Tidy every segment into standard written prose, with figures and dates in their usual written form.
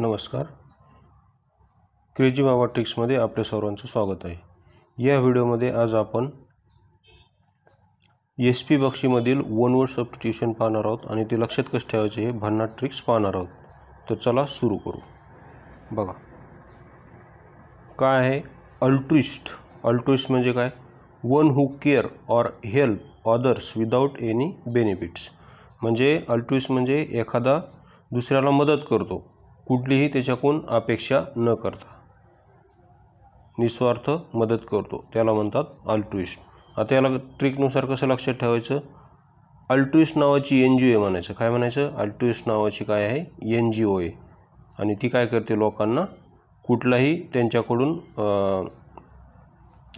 नमस्कार. क्रेजी बाबा ट्रिक्समध्ये आपल्या सर्वांचं स्वागत आहे. या व्हिडिओमध्ये आज आपण SP बक्षीमधील वन वर्ड सबस्टिट्यूशन पाहणार आहोत आणि ते लक्षात कसे ठेवायचे हे भन्नाट ट्रिक्स पाहणार आहोत. तर चला सुरू करू. बघा काय आहे अल्ट्रुइस्ट. अल्ट्रुइस्ट म्हणजे काय? One who care or help others without any benefits. म्हणजे अल्ट्रुइस्ट म्हणजे एखादा दुसऱ्याला मदत करतो कुठलीही त्याच्याकडून अपेक्षा न करता, निस्वार्थ मदत करतो, त्याला म्हणतात अल्ट्रुइस्ट. आता याला ट्रिकनुसार कसं लक्षात ठेवायचं? अल्ट्रुइस्ट नावाची NGO आहे म्हणायचं. काय म्हणायचं? अल्ट्रुइस्ट नावाची काय आहे? NGO आहे आणि ती काय करते? लोकांना कुठलाही त्यांच्याकडून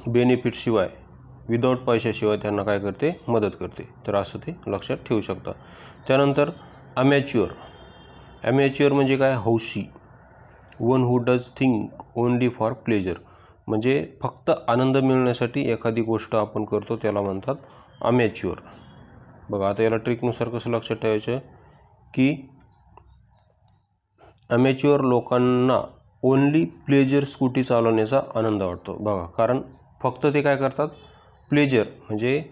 बेनिफिटशिवाय, विदाऊट पैशाशिवाय त्यांना काय करते? मदत करते. तर असं ते लक्षात ठेवू शकता. त्यानंतर अमॅच्युअर. अमॅच्युअर म्हणजे काय? हौशी. One who does think only for pleasure. म्हणजे फक्त आनंद मिळण्यासाठी एखादी गोष्ट आपण करतो त्याला म्हणतात अमॅच्युअर. बघा आता याला ट्रिकनुसार कसं लक्षात ठेवायचं की अमॅच्युअर लोकांना ओनली प्लेजर स्कूटी चालवण्याचा आनंद वाटतो. बघा कारण फक्त ते काय करतात? प्लेजर म्हणजे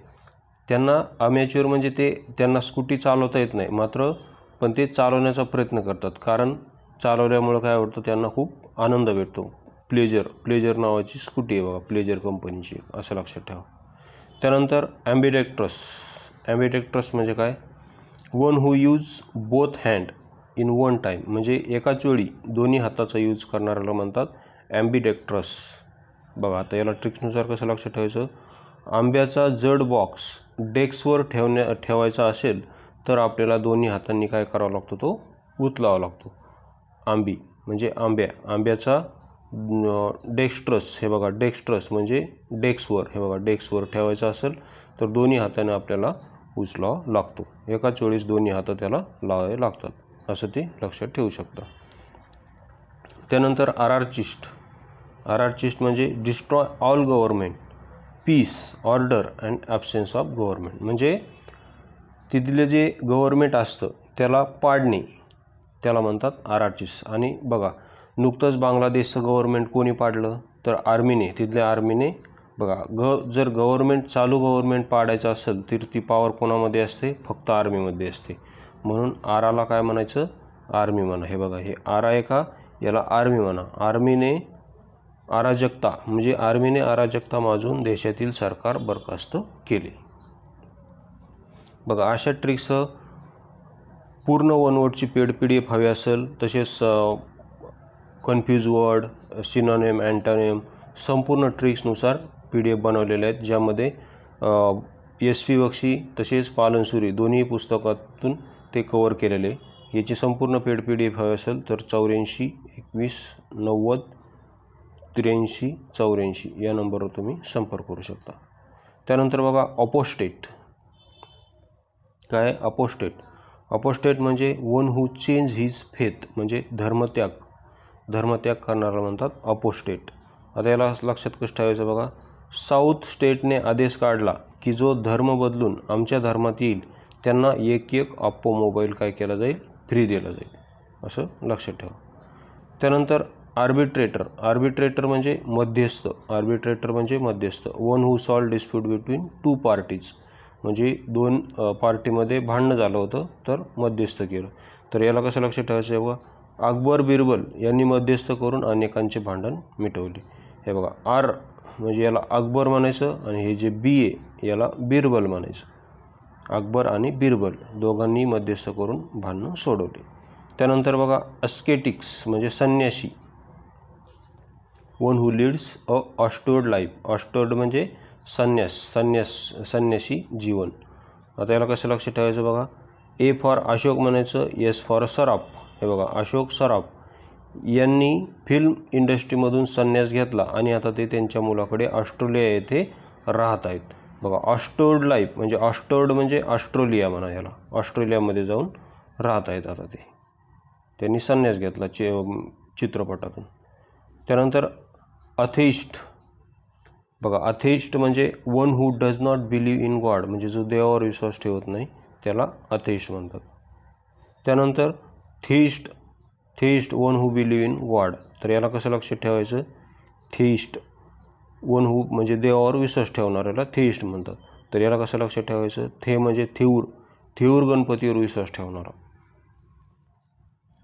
त्यांना अमॅच्युअर म्हणजे ते त्यांना स्कूटी चालवता येत नाही मात्र पण ते चालवण्याचा प्रयत्न करतात कारण चालवल्यामुळं काय होतं? त्यांना खूप आनंद भेटतो. प्लेजर नावाची स्कूटी आहे बघा, प्लेजर कंपनीची, असं लक्षात ठेवा. त्यानंतर ॲम्बिडेक्ट्रस. ॲम्बिडेक्ट्रस म्हणजे काय? One who use both hand in one time. म्हणजे एकाच वेळी दोन्ही हाताचा यूज करणाऱ्याला म्हणतात ॲम्बिडेक्ट्रस. बघा आता याला ट्रिक्सनुसार कसं लक्षात ठेवायचं? आंब्याचा जड बॉक्स डेस्कवर ठेवायचा असेल तर आपल्याला दोन्ही हातांनी काय करावं लागतो? तो उचलावा लागतो. आंबी म्हणजे आंब्याचा डेक्स्ट्रस. हे बघा डेक्स्ट्रस म्हणजे डेस्कवर. हे बघा डेस्कवर ठेवायचा असेल तर दोन्ही हाताने आपल्याला उचलावा लागतो. एकाच वेळेस दोन्ही हात त्याला लावावे लागतात, असं ते लक्षात ठेवू शकता. त्यानंतर अनार्चिस्ट. अनार्चिस्ट म्हणजे destroy all government, peace, order and absence of government. म्हणजे तिथले जे गव्हर्नमेंट असतं त्याला पाडणे, त्याला म्हणतात अनार्चिस्ट. आणि बघा नुकतंच बांगलादेशचं गव्हर्नमेंट कोणी पाडलं? तर आर्मीने, तिथल्या आर्मीने. बघा जर चालू गव्हर्नमेंट पाडायचं असेल तर ती पॉवर कोणामध्ये असते? फक्त आर्मीमध्ये असते. म्हणून आराला काय म्हणायचं? आर्मी म्हणा. हे बघा हे आर आहे का? याला आर्मी म्हणा. आर्मीने अराजकता माजून देशातील सरकार बरखास्त केले. बघा अशा ट्रिक्स पूर्ण वन वर्डची PDF हवी असेल, तसेच कन्फ्यूज वर्ड, सिनोनिम, अँटोनिम, संपूर्ण ट्रिक्सनुसार PDF बनवलेले आहेत, ज्यामध्ये SP बक्षी तसेच पालनसुरी दोन्ही पुस्तकातून ते कवर केलेले. याची संपूर्ण PDF हवी असेल तर 84 21 90 83 84 या नंबरवर तुम्ही संपर्क करू शकता. त्यानंतर बघा अपोस्टेट. काय? अपोस्टेट म्हणजे वन हू चेंज हिज फेथ. म्हणजे धर्मत्याग करणारा म्हणतात अपोस्टेट. आता याला लक्षात कसं ठेवायचं? बघा साऊथ स्टेटने आदेश काढला की जो धर्म बदलून आमच्या धर्मात येईल त्यांना एक Oppo मोबाईल काय केला जाईल? फ्री दिला जाईल, असं लक्षात ठेवा. त्यानंतर आर्बिट्रेटर म्हणजे मध्यस्थ. One who solve dispute between two parties. म्हणजे दोन पार्टीमध्ये भांडणं झालं होतं तर मध्यस्थ केलं. तर याला कसं लक्षात ठेवायचं? बघा अकबर बिरबल यांनी मध्यस्थ करून अनेकांचे भांडण मिटवले. हे बघा आर म्हणजे याला अकबर म्हणायचं आणि हे जे B आहे याला बिरबल म्हणायचं. अकबर आणि बिरबल दोघांनी मध्यस्थ करून भांडणं सोडवले. त्यानंतर बघा अस्केटिक्स म्हणजे संन्यासी. One who leads a austere life. Austere म्हणजे संन्यासी जीवन. आता याला कसं लक्षात ठेवायचं? बघा A फॉर अशोक म्हणायचं, S फॉर सराफ. हे बघा अशोक सराफ यांनी फिल्म इंडस्ट्रीमधून संन्यास घेतला आणि आता ते त्यांच्या मुलाकडे ऑस्ट्रेलिया येथे राहत आहेत. बघा ऑस्टर्ड लाईफ म्हणजे ऑस्ट्रेलिया म्हणा, याला ऑस्ट्रेलियामध्ये जाऊन राहत आहेत आता त्यांनी संन्यास घेतला चित्रपटातून. त्यानंतर अथेइस्ट. बघा अथेइस्ट म्हणजे one who does not believe in God. म्हणजे जो देवावर विश्वास ठेवत नाही त्याला अथेइस्ट म्हणतात. त्यानंतर theist one who believe in God. तर याला कसं लक्षात ठेवायचं, थेइस्ट वन हू म्हणजे देवावर विश्वास ठेवणाऱ्याला थेइस्ट म्हणतात. तर याला कसं लक्षात ठेवायचं, थे म्हणजे थिऊर, थिऊर गणपतीवर विश्वास ठेवणारा.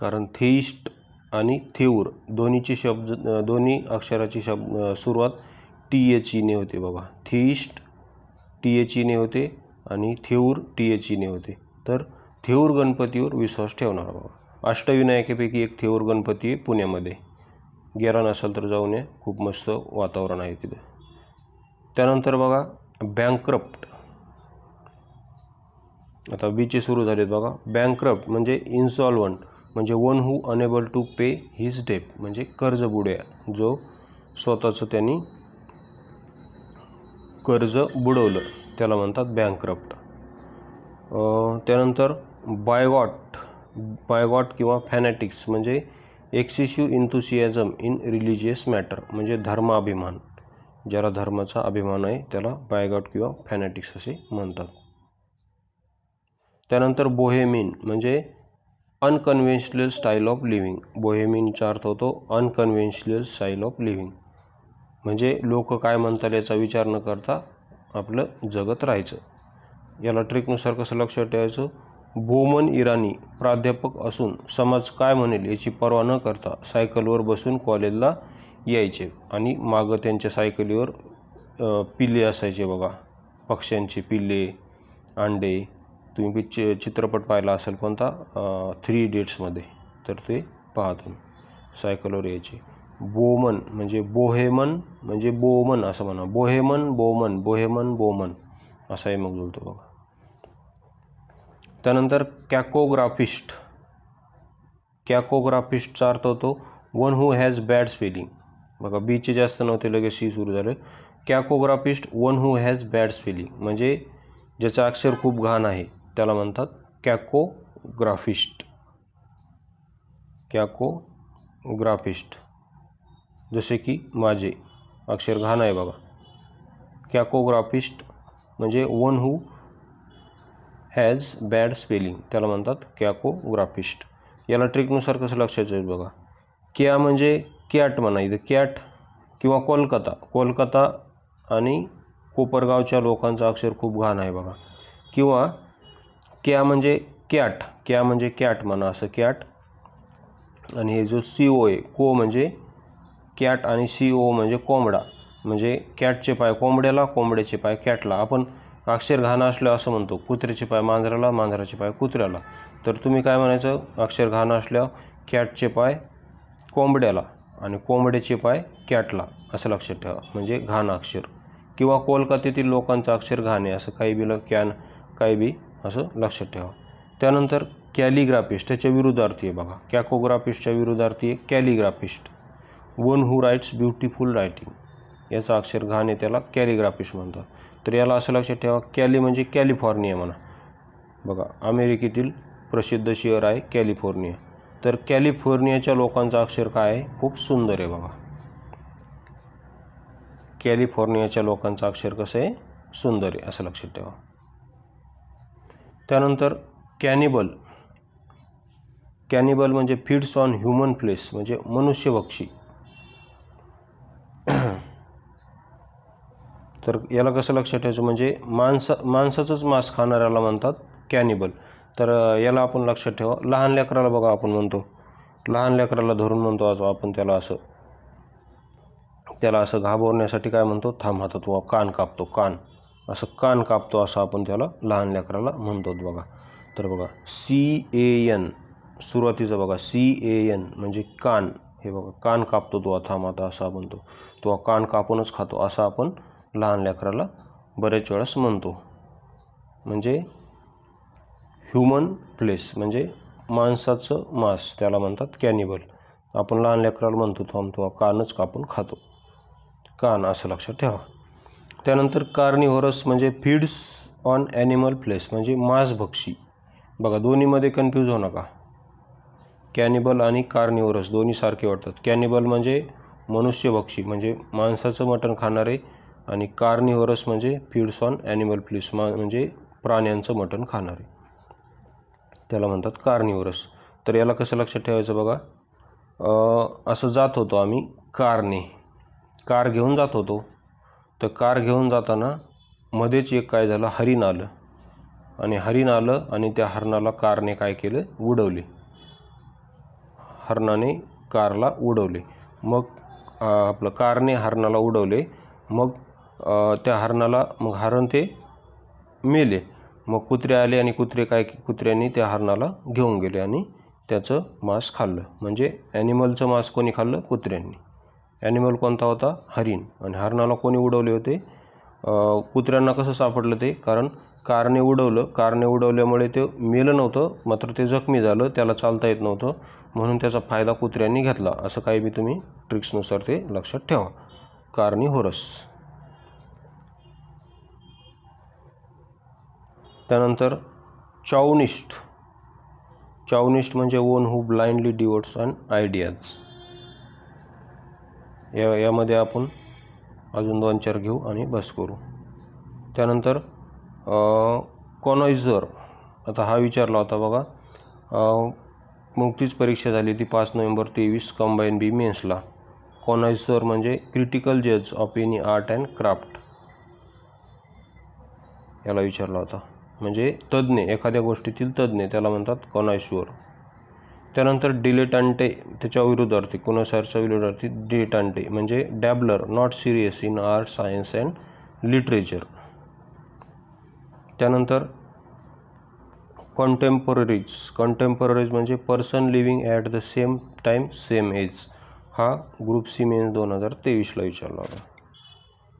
कारण थेइस्ट आणि थिऊर दोन्हीची शब्द, दोन्ही अक्षराची सुरुवात TH ने होते बघा. थेइस्ट TH ने होते आणि थिऊर TH ने होते. तर थिऊर गणपतीवर विश्वास ठेवणारा बघा. अष्टविनायकापैकी एक थिऊर गणपती आहे पुण्यामध्ये. गेला नसेल तर जाऊन या, खूप मस्त वातावरण आहे तिथे. त्यानंतर बघा बँकरप्ट. आता बीचे सुरू झालेत बघा. बँकरप्ट म्हणजे इन्सॉल्वंट म्हणजे one who unable to pay his debt म्हणजे कर्जबुड्या, जो स्वतःचं त्यांनी कर्ज बुडवलं त्याला म्हणतात बँकरप्ट. त्यानंतर बायगॉट किंवा फॅनॅटिक्स म्हणजे एक्सेसिव्ह इन्थुसियाझम इन रिलिजियस मॅटर म्हणजे धर्माभिमान, ज्याला धर्माचा अभिमान आहे त्याला बायगॉट किंवा फॅनॅटिक्स असे म्हणतात. त्यानंतर बोहेमिन म्हणजे अनकन्व्हेन्शनल स्टाईल ऑफ लिव्हिंग. बोहेमिनचा अर्थ होतो अनकन्व्हेन्शनल स्टाईल ऑफ लिव्हिंग म्हणजे लोक काय म्हणतात याचा विचार न करता आपलं जगत राहायचं. याला ट्रिकनुसार कसं लक्षात ठेवायचं, बोमन इराणी प्राध्यापक असून समाज काय म्हणेल याची पर्वा न करता सायकलवर बसून कॉलेजला यायचे आणि मागं त्यांच्या सायकलीवर पिल्ले असायचे बघा, पक्ष्यांचे पिल्ले, अंडे. तुम्ही चित्रपट पाहिला असेल कोणता, 3 इडियट्समध्ये, तर ते पहा तुम्ही, सायकलवर यायचे. बोमन म्हणजे बोहेमन म्हणजे बोमन असं म्हणा, बोहेमन बोमन, बोहेमन बोमन असा आहे मग बोलतो बघा. त्यानंतर कॅकोग्राफिस्ट. कॅकोग्राफिस्टचा अर्थ होतो one who has bad spelling. बघा बीचे जास्त नव्हते, लगेच सी सुरू झाले. Cacographist one who has bad spelling म्हणजे ज्याचं अक्षर खूप घाण आहे त्याला म्हणतात कॅकोग्राफिस्ट. कॅकोग्राफिस्ट जसे की माझे अक्षर घाण आहे बघा. कॅकोग्राफिस्ट म्हणजे one who has bad spelling त्याला म्हणतात कॅकोग्राफिस्ट. याला ट्रिकनुसार कसं लक्षात येईल बघा. क्या म्हणजे कॅट म्हणा, इथं कॅट किंवा कोलकाता आणि कोपरगावच्या लोकांचं अक्षर खूप घाण आहे बघा. किंवा क्या म्हणजे कॅट म्हणा, असं कॅट. आणि हे जो CO आहे को म्हणजे कॅट आणि CO म्हणजे कोंबडा, म्हणजे कॅटचे पाय कोंबड्याला, कोंबड्याचे पाय कॅटला. आपण अक्षर घाण असल्यावर असं म्हणतो कुत्र्याचे पाय मांजराला, मांजराचे पाय कुत्र्याला. तर तुम्ही काय म्हणायचं, अक्षर घाण असल्यावर कॅटचे पाय कोंबड्याला आणि कोंबड्याचे पाय कॅटला असं लक्षात ठेवा, म्हणजे घाण अक्षर. किंवा कोलकात्यातील लोकांचं अक्षर घाण आहे असं काही बी असं लक्षात ठेवा. त्यानंतर कॅलिग्राफिस्ट त्याच्या विरुद्धार्थी आहे बघा. कॅकोग्राफिस्टच्या विरुद्धार्थी आहे calligraphist. One who writes beautiful writing, याचा अक्षर घाण आहे त्याला कॅलिग्राफिस्ट म्हणतात. तर याला असं लक्षात ठेवा, कॅली म्हणजे कॅलिफोर्निया म्हणा बघा, अमेरिकेतील प्रसिद्ध शहर आहे कॅलिफोर्निया. तर कॅलिफोर्नियाच्या लोकांचं अक्षर काय आहे, खूप सुंदर आहे बघा. कॅलिफोर्नियाच्या लोकांचं अक्षर कसं आहे, सुंदर आहे असं लक्षात ठेवा. त्यानंतर कॅनिबल म्हणजे फीड्स ऑन ह्युमन फ्लेश म्हणजे मनुष्यभक्षी. तर याला कसं लक्षात ठेवायचं, म्हणजे माणसाचंच मांस खाणाऱ्याला म्हणतात कॅनिबल. तर याला आपण लक्षात ठेवा. लहान लेकराला बघा आपण म्हणतो, लहान लेकराला धरून म्हणतो आज आपण त्याला असं घाबरण्यासाठी काय म्हणतो, थांब हातात तो कान कापतो, कान कापतो असं आपण त्याला लहान लेकराला म्हणतो बघा. तर बघा CAN सुरुवातीचं बघा, CAN म्हणजे कान. हे बघा कान कापतो तो, थांब आता असं म्हणतो, तो कान कापूनच खातो असं आपण लहान लेकराला बरेच वेळेस म्हणतो. म्हणजे ह्युमन फ्लेश म्हणजे माणसाचं मांस त्याला म्हणतात कॅनिबल. आपण लहान लेकराला म्हणतो थांब तो कानच कापून खातो, कान असं लक्षात ठेवा. त्यानंतर कार्निव्होरस म्हणजे फीड्स ऑन ॲनिमल फ्लेश म्हणजे मांसभक्षी. बघा दोन्हीमध्ये कन्फ्यूज होऊ नका, कॅनिबल आणि कार्निव्होरस दोन्ही सारखे वाटतात. कॅनिबल म्हणजे मनुष्यभक्षी म्हणजे माणसाचं मटण खाणारे, आणि कार्निव्होरस म्हणजे फीड्स ऑन ॲनिमल फ्लेश म्हणजे प्राण्यांचं मटण खाणारे, त्याला म्हणतात कार्निव्होरस. तर याला कसं लक्षात ठेवायचं बघा, असं जात होतो आम्ही कारने, कार घेऊन जात होतो. तर कार घेऊन जाताना मध्येच एक काय झालं, हरिण आलं आणि हरिण आलं आणि त्या हरणाला कारने काय केलं, उडवले. हरणाने कारला उडवले. मग आपलं कारने हरणाला उडवले. मग त्या हरणाला मग हरण ते मेले. मग कुत्रे आले आणि कुत्र्यांनी त्या हरणाला घेऊन गेले आणि त्याचं मांस खाल्लं. म्हणजे ॲनिमलचं मांस कोणी खाल्लं, कुत्र्यांनी. ॲनिमल कोणता होता, हरिण. आणि हरणाला कोणी उडवले होते, कुत्र्यांना. कसं सापडलं ते, कारण कारने उडवलं. कारने उडवल्यामुळे ते मेलं नव्हतं, मात्र ते जखमी झालं, त्याला चालता येत नव्हतं, म्हणून त्याचा फायदा कुत्र्यांनी घेतला. असं काही बी तुम्ही ट्रिक्सनुसार ते लक्षात ठेवा. कार्निव्होरस. त्यानंतर चाउनिस्ट. चाउनिस्ट म्हणजे one who blindly devotees on ideas. यामध्ये आपण अजून 2-4 घेऊ आणि बस करू. त्यानंतर कॉनॉइझर. आता हा विचारला होता बघा, नुकतीच परीक्षा झाली ती 5 नोव्हेंबर 23 कंबाईन बी मेन्सला. कॉनॉइझर म्हणजे क्रिटिकल जज of any art and craft, याला विचारला होता. म्हणजे तज्ज्ञ, एखाद्या गोष्टीतील तज्ज्ञ, त्याला म्हणतात कॉनॉइझर. त्यानंतर डिलेटंटे, त्याच्या विरुद्धार्थी, कॉनॉइझरच्या विरुद्धार्थी डिलेटंटे म्हणजे dabbler, not serious in art, science and literature. त्यानंतर कॉन्टेम्पररीज. कॉन्टेम्पररीज म्हणजे person living at the same time same age. हा ग्रुप सी मेन्स 2023ला विचारला होता.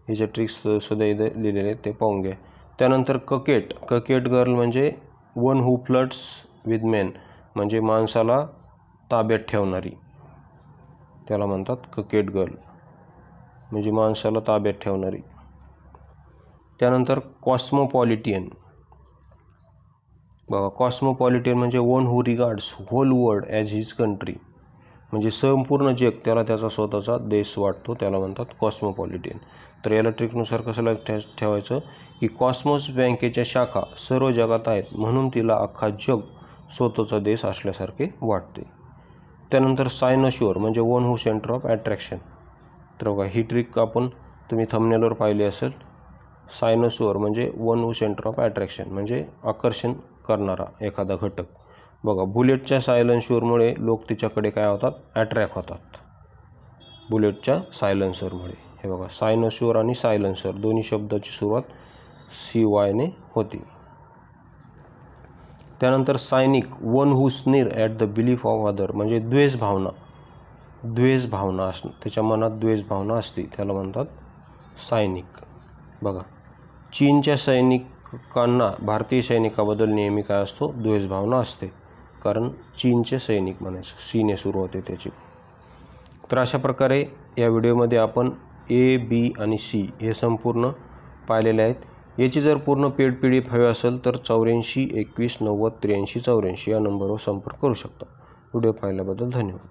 याच्या ट्रिक्स सुद्धा इथे लिहिलेले आहेत, ते पाहून घ्या. त्यानंतर ककेट. ककेट गर्ल म्हणजे one who flirts with main, म्हणजे माणसाला ताब्यात ठेवणारी, त्याला म्हणतात ककेट गर्ल, म्हणजे माणसाला ताब्यात ठेवणारी. त्यानंतर कॉस्मोपॉलिटियन. बघा, कॉस्मोपॉलिटियन म्हणजे one who regards whole world as his country, म्हणजे संपूर्ण जग त्याला त्याचा स्वतःचा देश वाटतो, त्याला म्हणतात कॉस्मोपॉलिटियन. तर याला ट्रिकनुसार कसं लक्षात ठेवायचं की कॉस्मोस बँकेच्या शाखा सर्व जगात आहेत, म्हणून तिला अख्खा जग स्वतःचा देश असल्यासारखे वाटते. त्यानंतर सायनोश्युअर म्हणजे one who centre of attraction. तर बघा, ही ट्रिक आपण तुम्ही थंबनेलवर पाहिली असेल. सायनोश्युअर म्हणजे one who centre of attraction, म्हणजे आकर्षण करणारा एखादा घटक. बघा, बुलेटच्या सायलेन्सरमुळे लोक तिच्याकडे काय होतात, अट्रॅक्ट होतात, बुलेटच्या सायलेन्सरमुळे. हे बघा, सायनोश्युअर आणि सायलेन्सर दोन्ही शब्दाची सुरुवात CY ने होती. त्यानंतर cynic, one who sneer at the belief of other, म्हणजे द्वेष भावना असणं, त्याच्या मनात द्वेष भावना असते, त्याला म्हणतात सायनिक. बघा, चीनच्या सैनिकांना भारतीय सैनिकाबद्दल नेहमी काय असतो, द्वेष भावना असते, कारण चीनचे सैनिक म्हणायचं, सीने सुरू होते त्याची. तर अशा प्रकारे या व्हिडिओमध्ये आपण A, B आणि C हे संपूर्ण पाहिलेले आहेत. याची जर पूर्ण पेड PDF हवी असेल तर 84 21 90 83 84 या नंबरवर संपर्क करू शकता. व्हिडिओ पाहिल्याबद्दल धन्यवाद.